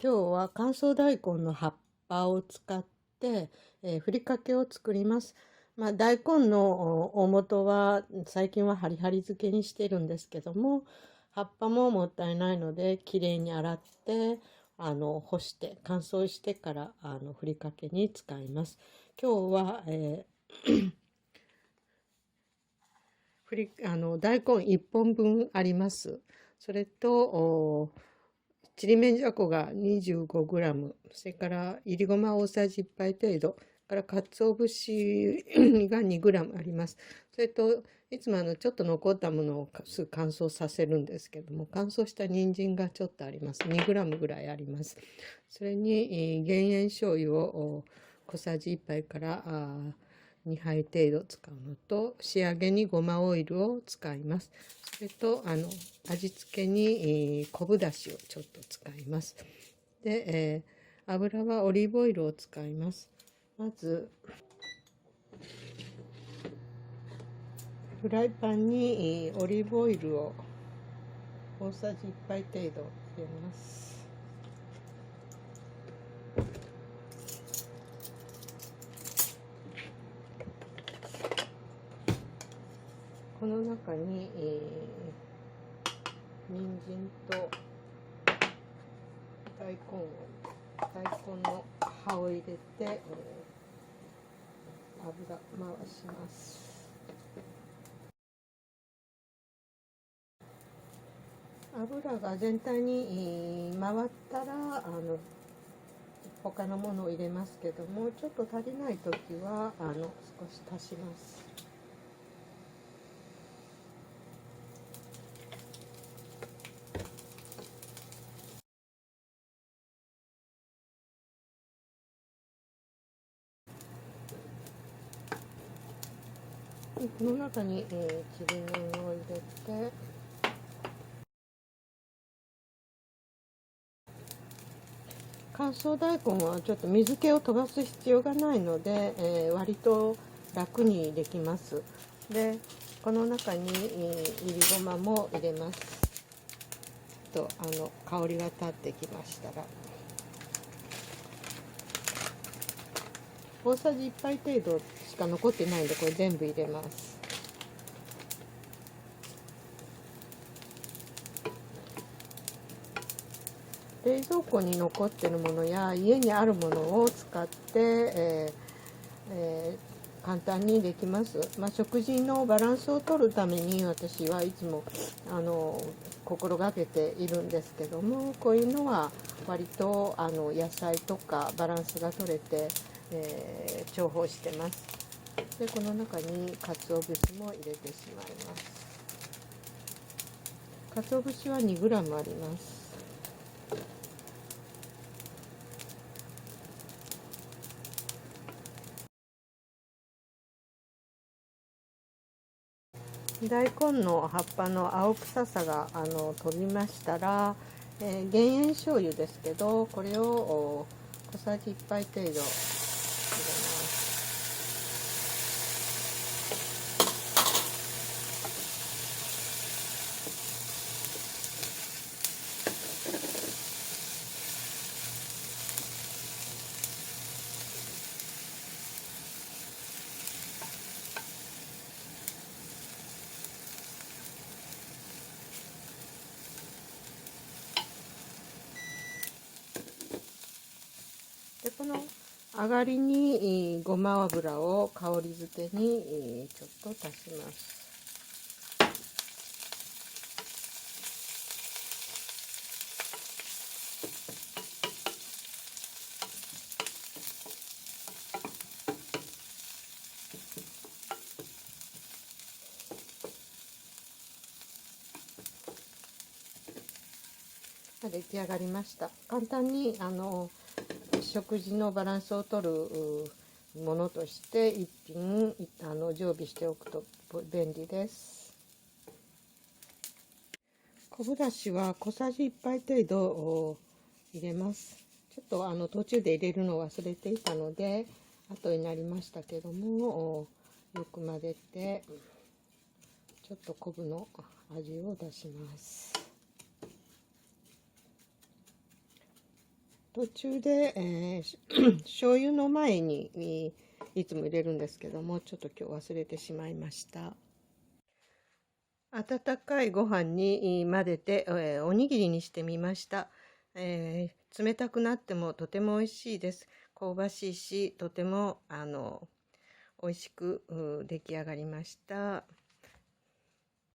今日は乾燥大根の葉っぱを使って、ふりかけを作ります。大根の大元は最近はハリハリ漬けにしてるんですけども、葉っぱももったいないのできれいに洗って干して乾燥してからふりかけに使います。今日は、大根1本分あります。それとちりめんじゃこが 25g、それからいりごま大さじ1杯程度、から鰹節が 2g あります。それといつもちょっと残ったものをすぐ乾燥させるんですけども、乾燥した人参がちょっとあります。2g ぐらいあります。それに減塩醤油を小さじ1杯から2杯程度使うのと、仕上げにごまオイルを使います。それと味付けに昆布だしをちょっと使います。で、油はオリーブオイルを使います。まずフライパンにオリーブオイルを大さじ1杯程度入れます。この中に、人参と大根の葉を入れて、油回します。油が全体に回ったら他のものを入れますけども、ちょっと足りない時は少し足します。この中に、ちりめんを入れて、乾燥大根はちょっと水気を飛ばす必要がないので、割と楽にできます。で、この中に、いりごまも入れます。と香りが立ってきましたら、大さじ1杯程度しか残ってないんで、これ全部入れます。冷蔵庫に残ってるものや家にあるものを使って、簡単にできます。食事のバランスを取るために私はいつも心がけているんですけども、こういうのは割と野菜とかバランスが取れて、重宝してます。で、この中に鰹節も入れてしまいます。鰹節は 2g あります。大根の葉っぱの青臭さが飛びましたら、減塩醤油ですけど、これを小さじ1杯程度入れます。で、この上がりにごま油を香り付けにちょっと足します。出来上がりました。簡単に食事のバランスを取るものとして一品常備しておくと便利です。昆布だしは小さじ1杯程度入れます。ちょっと途中で入れるのを忘れていたので後になりましたけども、よく混ぜてちょっと昆布の味を出します。途中で、醤油の前にいつも入れるんですけども、ちょっと今日忘れてしまいました。温かいご飯に混ぜて、おにぎりにしてみました。冷たくなってもとても美味しいです。香ばしいし、とても美味しく出来上がりました。